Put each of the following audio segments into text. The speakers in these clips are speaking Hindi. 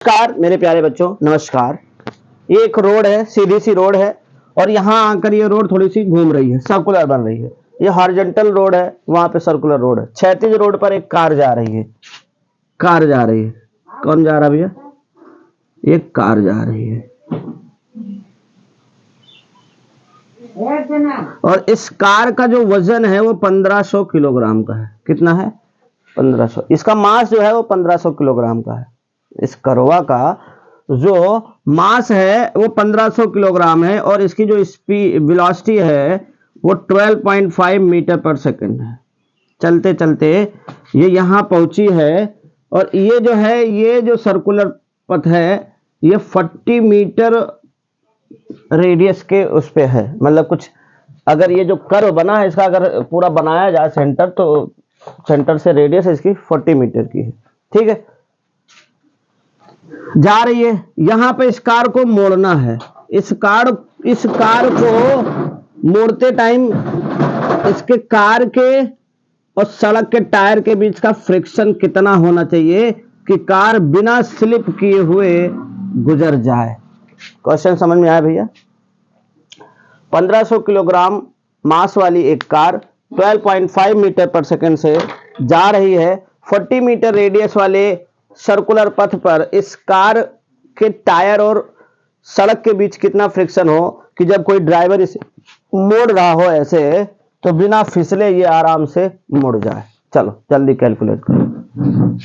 नमस्कार मेरे प्यारे बच्चों, नमस्कार। ये एक रोड है, सीधी सी रोड है और यहाँ आकर ये रोड थोड़ी सी घूम रही है, सर्कुलर बन रही है। ये हॉरिजॉन्टल रोड है, वहां पे सर्कुलर रोड है। क्षैतिज रोड पर एक कार जा रही है। कार जा रही है। कौन जा रहा भैया? एक कार जा रही है और इस कार का जो वजन है वो 1500 किलोग्राम का है। कितना है? 1500। इसका मास जो है वो 1500 किलोग्राम का है। इस करवा का जो मास है वो 1500 किलोग्राम है और इसकी जो वेलोसिटी है वो 12.5 मीटर पर सेकंड है। चलते चलते ये यहाँ पहुंची है और ये जो है, ये जो सर्कुलर पथ है ये 40 मीटर रेडियस के उस पे है। मतलब कुछ अगर ये जो कर्व बना है इसका अगर पूरा बनाया जाए सेंटर, तो सेंटर से रेडियस इसकी 40 मीटर की है। ठीक है, जा रही है। यहां पे इस कार को मोड़ना है। इस कार को मोड़ते टाइम इसके कार के और सड़क के टायर के बीच का फ्रिक्शन कितना होना चाहिए कि कार बिना स्लिप किए हुए गुजर जाए? क्वेश्चन समझ में आया भैया? 1500 किलोग्राम मास वाली एक कार 12.5 मीटर पर सेकंड से जा रही है। 40 मीटर रेडियस वाले सर्कुलर पथ पर इस कार के टायर और सड़क के बीच कितना फ्रिक्शन हो कि जब कोई ड्राइवर इसे मोड़ रहा हो ऐसे, तो बिना फिसले ये आराम से मुड़ जाए। चलो जल्दी कैलकुलेट करो।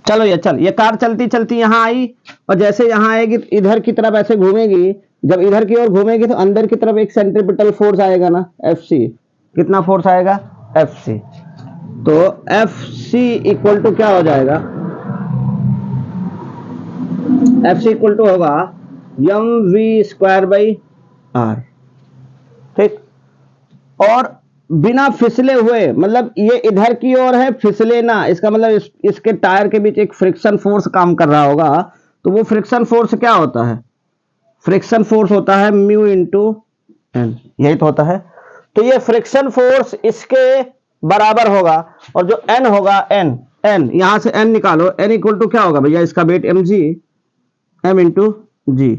चलो ये कार चलती चलती यहां आई और जैसे यहां आएगी इधर की तरफ ऐसे घूमेगी। जब इधर की ओर घूमेगी तो अंदर की तरफ एक सेंट्रीपिटल फोर्स आएगा ना, Fc। कितना फोर्स आएगा? Fc। तो Fc इक्वल टू क्या हो जाएगा? Fc इक्वल टू होगा mv²/r। ठीक। और बिना फिसले हुए, मतलब ये इधर की ओर है, फिसले ना, इसका मतलब इसके टायर के बीच एक फ्रिक्शन फोर्स काम कर रहा होगा। तो वो फ्रिक्शन फोर्स क्या होता है? फ्रिक्शन फोर्स होता है म्यू इंटू एन। यही तो होता है। तो ये फ्रिक्शन फोर्स इसके बराबर होगा और जो एन होगा, एन यहां से एन निकालो। एन इक्वल टू क्या होगा भैया? इसका वेट mg, m इंटू जी।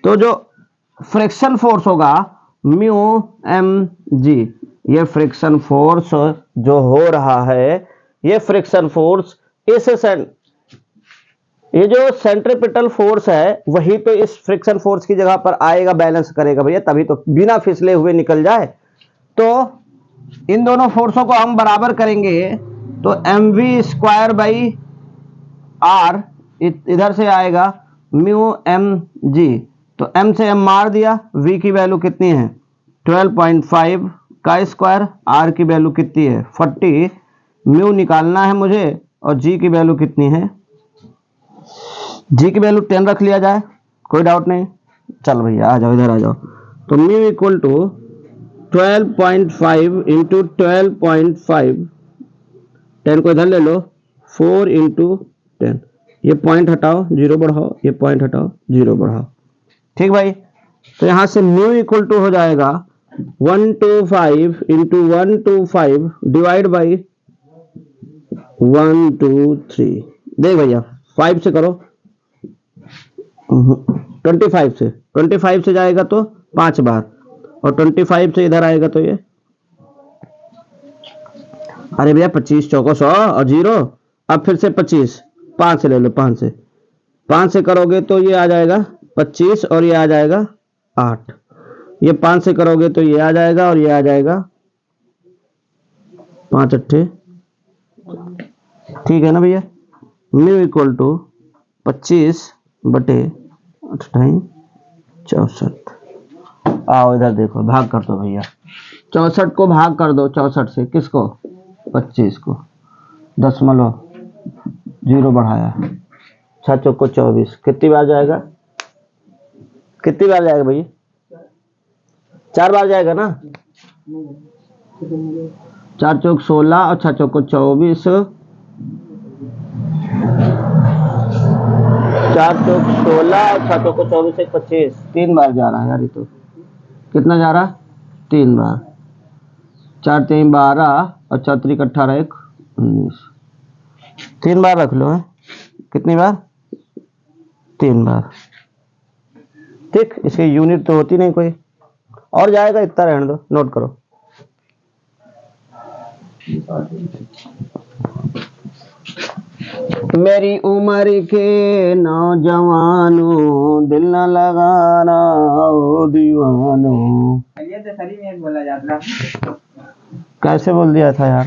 तो जो फ्रिक्शन फोर्स होगा म्यू एम जी। ये फ्रिक्शन फोर्स जो हो रहा है, ये फ्रिक्शन फोर्स ये जो सेंट्रीपिटल फोर्स है वहीं पे इस फ्रिक्शन फोर्स की जगह पर आएगा, बैलेंस करेगा भैया, तभी तो बिना फिसले हुए निकल जाए। तो इन दोनों फोर्सों को हम बराबर करेंगे तो mv²/r इधर से आएगा म्यू एम जी। तो m से m मार दिया। v की वैल्यू कितनी है? 12.5 का स्क्वायर। r की वैल्यू कितनी है? 40। म्यू निकालना है मुझे और g की वैल्यू कितनी है? g की वैल्यू 10 रख लिया जाए, कोई डाउट नहीं। चल भैया आ जाओ, इधर आ जाओ। तो म्यू इक्वल टू 12.5 इंटू 12.5, 10 को इधर ले लो, 4 इंटू 10। ये पॉइंट हटाओ, 0 बढ़ाओ, ये पॉइंट हटाओ, 0 बढ़ाओ। ठीक भाई। तो यहां से म्यू इक्वल टू हो जाएगा 125 इंटू 125 डिवाइड बाई 123। देख भैया 5 से करो, 25 से जाएगा तो 5 बार और 25 से इधर आएगा तो ये, अरे भैया 25 चौको 100 और 0। अब फिर से 25, 5 से ले लो, 5 से करोगे तो ये आ जाएगा 25 और ये आ जाएगा 8। ये 5 से करोगे तो ये आ जाएगा और ये आ जाएगा 5 अट्ठे। ठीक है ना भैया? Mu equal to 25/28 64। आओ इधर देखो, भाग कर दो भैया। 64 को भाग कर दो 64 से। किसको? 25 को। 0.0 बढ़ाया, 6 चौको 24। कितनी बार जाएगा? कितनी बार जाएगा भैया? 4 बार जाएगा ना। 4 चौक 16 और 6 चौको 24। 4 चौक 16 और 6 चौको 24 से 25। 3 बार जा रहा है यार। ये तो कितना जा रहा? 3 बार। 4 3 12 और 4 3 18 1 19। 3 बार रख लो है। कितनी बार? 3 बार। ठीक, इसकी यूनिट तो होती नहीं कोई और जाएगा, इतना रहने दो, नोट करो। मेरी उम्र के नौजवानों, दिल न लगाना ओ दीवानों। ये तो सही में बोला जाता। कैसे बोल दिया था यार?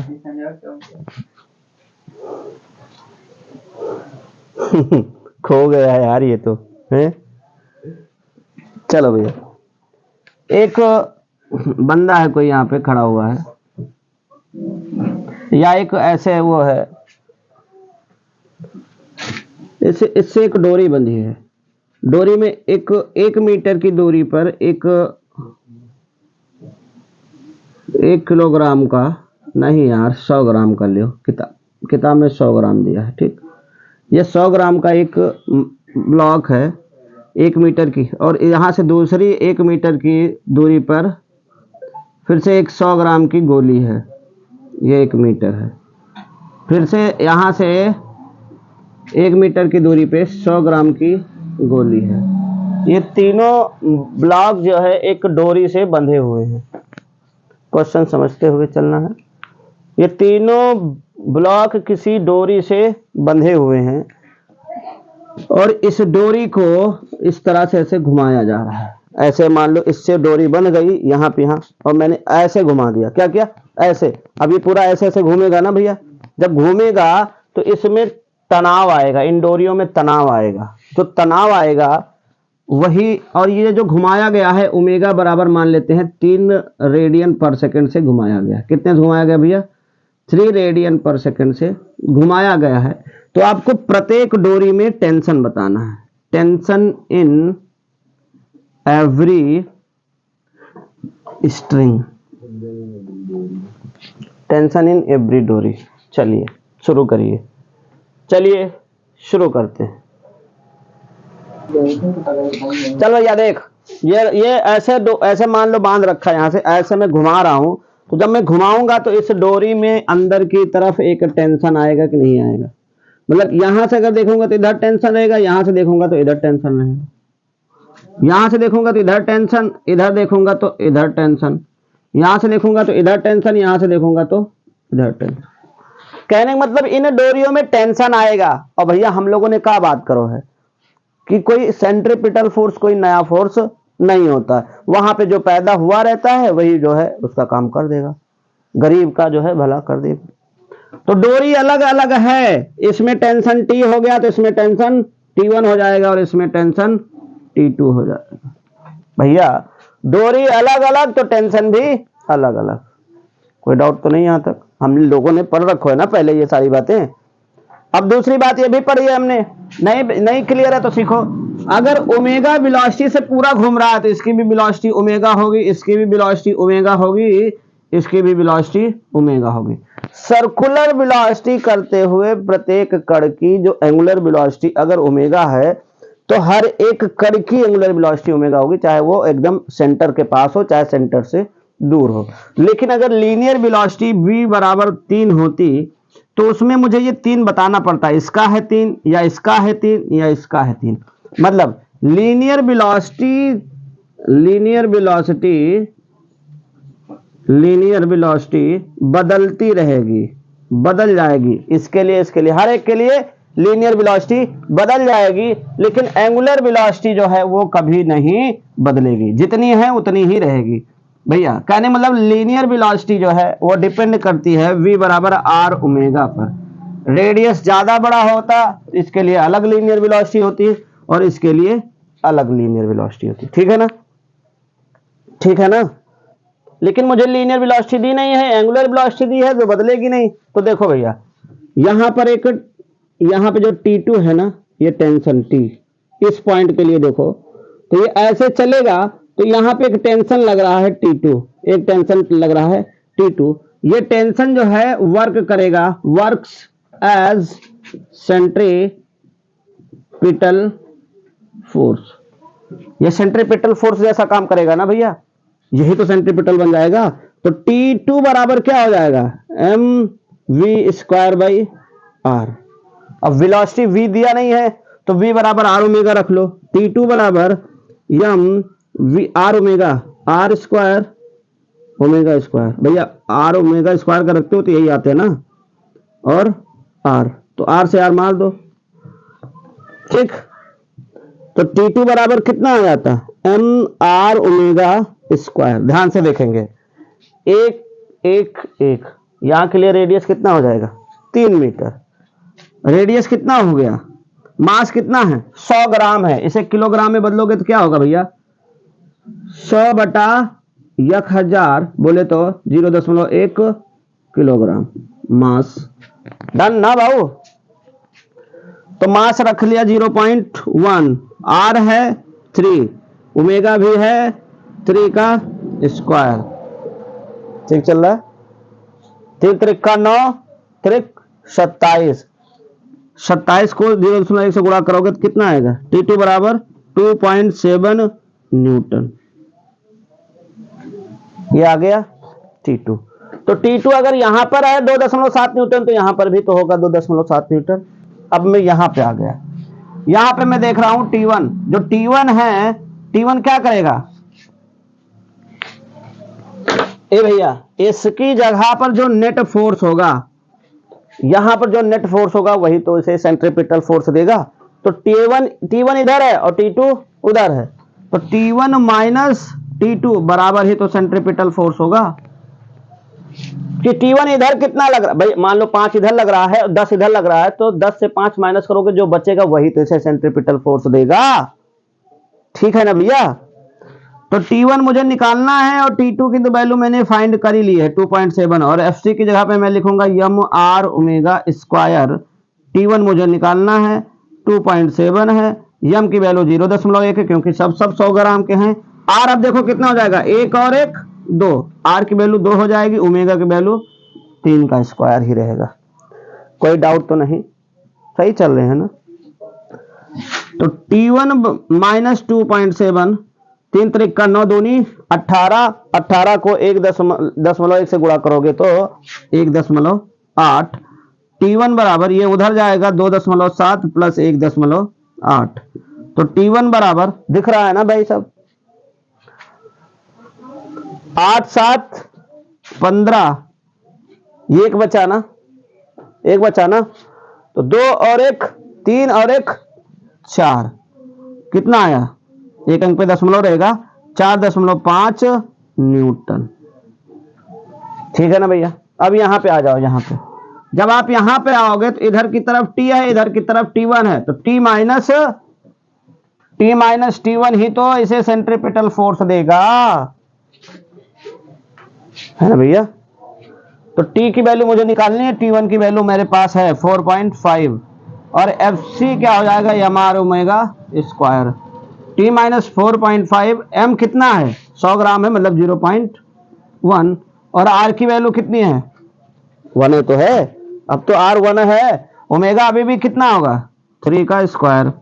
खो गया यार ये तो है। चलो भैया, एक बंदा है कोई यहाँ पे खड़ा हुआ है, या एक ऐसे वो है, इससे एक डोरी बंधी है। डोरी में एक मीटर की दूरी पर एक किलोग्राम का, नहीं यार 100 ग्राम कर लियो, किताब में 100 ग्राम दिया है। ठीक, ये 100 ग्राम का एक ब्लॉक है 1 मीटर की, और यहाँ से दूसरी 1 मीटर की दूरी पर फिर से एक 100 ग्राम की गोली है, ये 1 मीटर है। फिर से यहाँ से 1 मीटर की दूरी पे 100 ग्राम की गोली है। ये तीनों ब्लॉक जो है एक डोरी से बंधे हुए हैं। क्वेश्चन समझते हुए चलना है। ये तीनों ब्लॉक किसी डोरी से बंधे हुए हैं और इस डोरी को इस तरह से ऐसे घुमाया जा रहा है। ऐसे मान लो इससे डोरी बन गई यहाँ पे, यहाँ, और मैंने ऐसे घुमा दिया। क्या किया? ऐसे। अब ये पूरा ऐसे ऐसे घूमेगा ना भैया। जब घूमेगा तो इसमें तनाव आएगा, इन डोरियों में तनाव आएगा। जो तनाव आएगा वही, और ये जो घुमाया गया है ओमेगा बराबर मान लेते हैं 3 रेडियन पर सेकंड से घुमाया गया। कितने से घुमाया गया भैया? 3 रेडियन पर सेकंड से घुमाया गया है। तो आपको प्रत्येक डोरी में टेंशन बताना है। Tension in every string, tension in every डोरी। चलिए शुरू करिए, चलिए शुरू करते हैं। चलो या देख, ये ऐसे मान लो बांध रखा है, यहाँ से ऐसे मैं घुमा रहा हूं, तो जब मैं घुमाऊंगा तो इस डोरी में अंदर की तरफ एक टेंशन आएगा कि नहीं आएगा? मतलब यहां से अगर देखूंगा तो इधर टेंशन रहेगा, यहां से देखूंगा तो इधर टेंशन रहेगा, यहां से देखूंगा तो इधर टेंशन, इधर देखूंगा तो इधर टेंशन, यहां से देखूंगा तो इधर टेंशन, यहां से देखूंगा तो इधर टेंशन। कहने का मतलब इन डोरियों में टेंशन आएगा। और भैया हम लोगों ने क्या बात करो है कि कोई सेंट्रीपिटल फोर्स, कोई नया फोर्स नहीं होता है। वहां पे जो पैदा हुआ रहता है वही जो है उसका काम कर देगा, गरीब का जो है भला कर देगा। तो डोरी अलग अलग है, इसमें टेंशन T हो गया तो इसमें टेंशन T1 हो जाएगा और इसमें टेंशन T2 हो जाएगा। भैया डोरी अलग अलग तो टेंशन भी अलग अलग। कोई डाउट तो नहीं? यहां तक हम लोगों ने पढ़ रखो है ना पहले ये सारी बातें। अब दूसरी बात ये भी पढ़ी है हमने, नहीं क्लियर है तो सीखो। अगर ओमेगा वेलोसिटी से पूरा घूम रहा है तो इसकी भी वेलोसिटी ओमेगा होगी, इसकी भी वेलोसिटी ओमेगा होगी, इसकी भी वेलोसिटी ओमेगा होगी। सर्कुलर वेलोसिटी करते हुए प्रत्येक कण की जो एंगुलर वेलोसिटी अगर ओमेगा है तो हर एक कण की एंगुलर वेलोसिटी ओमेगा होगी, चाहे वो एकदम सेंटर के पास हो चाहे सेंटर से दूर हो। लेकिन अगर लीनियर वेलोसिटी v बराबर 3 होती तो उसमें मुझे ये 3 बताना पड़ता है, इसका है 3 या इसका है 3 या इसका है 3। मतलब लीनियर वेलोसिटी बदलती रहेगी, बदल जाएगी। इसके लिए हर एक के लिए लीनियर वेलोसिटी बदल जाएगी, लेकिन एंगुलर वेलोसिटी जो है वो कभी नहीं बदलेगी, जितनी है उतनी ही रहेगी। भैया कहने मतलब लीनियर वेलोसिटी जो है वो डिपेंड करती है v बराबर r ओमेगा पर। रेडियस ज्यादा बड़ा होता इसके लिए अलग लीनियर वेलोसिटी होती है और इसके लिए अलग लीनियर वेलोसिटी होती है। ठीक है ना? ठीक है ना? लेकिन मुझे लीनियर वेलोसिटी दी नहीं है, एंगुलर वेलोसिटी दी है, जो बदलेगी नहीं। तो देखो भैया यहां पे जो T2 है ना, ये टेंशन T, इस पॉइंट के लिए देखो तो ये ऐसे चलेगा तो यहां पे एक टेंशन लग रहा है T2, एक टेंशन लग रहा है T2। ये टेंशन जो है वर्क करेगा, वर्क्स एज सेंट्रीपिटल फोर्स। ये सेंट्रीपिटल फोर्स जैसा काम करेगा ना भैया, यही तो सेंट्रीपिटल बन जाएगा। तो T2 बराबर क्या हो जाएगा? mv² by r। अब वेलोसिटी v दिया नहीं है तो v बराबर आर ओमेगा रख लो, t2 बराबर m v r omega r square omega square. भैया आर ओमेगा स्क्वायर का रखते हो तो यही आते हैं ना, और आर, तो आर से आर मार दो, ठीक। तो T2 बराबर कितना आ जाता है, एम आर ओमेगा स्क्वायर। ध्यान से देखेंगे, एक एक एक, यहां के लिए रेडियस कितना हो जाएगा 3 मीटर। रेडियस कितना हो गया, मास कितना है 100 ग्राम है, इसे किलोग्राम में बदलोगे तो क्या होगा भैया 100 बटा 1000 बोले तो 0.1 किलोग्राम मास। डन ना भाऊ। तो मास रख लिया 0.1, आर है 3, ओमेगा भी है 3 का स्क्वायर, ठीक चल रहा है। 3 त्रिक का 9, त्रिक 27, 27 को 0.1 से गुणा करोगे तो कितना आएगा, T2 बराबर 2.7 न्यूटन। ये आ गया T2। तो T2 अगर यहां पर है 2.7 न्यूटन तो यहां पर भी तो होगा 2.7 न्यूटन। अब मैं यहां पे आ गया, यहां पे मैं देख रहा हूं T1, जो T1 है, T1 क्या करेगा, ए भैया इसकी जगह पर जो नेट फोर्स होगा, यहां पर जो नेट फोर्स होगा वही तो इसे सेंट्रीपिटल फोर्स देगा। तो T1 इधर है और T2 उधर है, तो T1 माइनस T2 बराबर ही तो सेंट्रीपिटल फोर्स होगा। कि T1 इधर कितना लग रहा है भाई, मान लो 5 इधर लग रहा है और 10 इधर लग रहा है, तो 10 से 5 माइनस करोगे जो बचेगा वही तो इसे सेंट्रीपिटल फोर्स देगा, ठीक है ना भैया। तो T1 मुझे निकालना है और T2 की तो वैल्यू मैंने फाइंड कर ही ली है 2.7, और FC की जगह पे मैं लिखूंगा M R omega square. T1 मुझे निकालना है 2.7 है, यम की वैल्यू 0.1 है क्योंकि सब 100 ग्राम के हैं। आर अब देखो कितना हो जाएगा, 1 और 1 2, आर की वैल्यू 2 हो जाएगी, ओमेगा की वैल्यू 3 का स्क्वायर ही रहेगा। कोई डाउट तो नहीं, सही चल रहे हैं ना। तो T1 माइनस 2.7, 3 त्रिक का 9 दूनी 18, 18 को 1.1 से गुणा करोगे तो 1.8। T1 बराबर ये उधर जाएगा 2.7 प्लस 1.8, तो T1 बराबर दिख रहा है ना भाई सब, 8 7 15, एक बचा ना, एक बचा ना, तो 2 और 1 3 और 1 4, कितना आया, एक अंक पे दशमलव रहेगा, 4.5 न्यूटन, ठीक है ना भैया। अब यहां पे आ जाओ, यहां पे जब आप यहां पे आओगे तो इधर की तरफ T है, इधर की तरफ T1 है, तो T माइनस T1 ही तो इसे सेंट्रीपिटल फोर्स देगा, है ना भैया। तो T की वैल्यू मुझे निकालनी है, T1 की वैल्यू मेरे पास है 4.5, और FC क्या हो जाएगा m r omega square. T minus 4.5, M कितना है 100 ग्राम है मतलब 0.1, और R की वैल्यू कितनी है 1 है तो है, अब तो R 1 है, ओमेगा अभी भी कितना होगा 3 का स्क्वायर,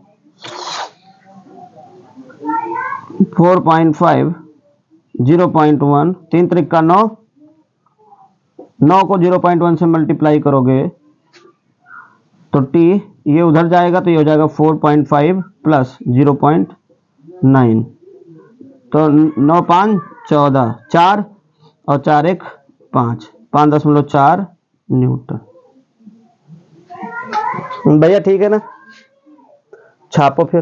4.5 0.1, 3 त्रिक का 9, 9 को 0.1 से मल्टीप्लाई करोगे तो T ये उधर जाएगा तो ये हो जाएगा 4.5 प्लस 0.9, तो 9 5 14, 4 और 4 1 5, 5.4 न्यूटन। भैया ठीक है ना, छापो फिर।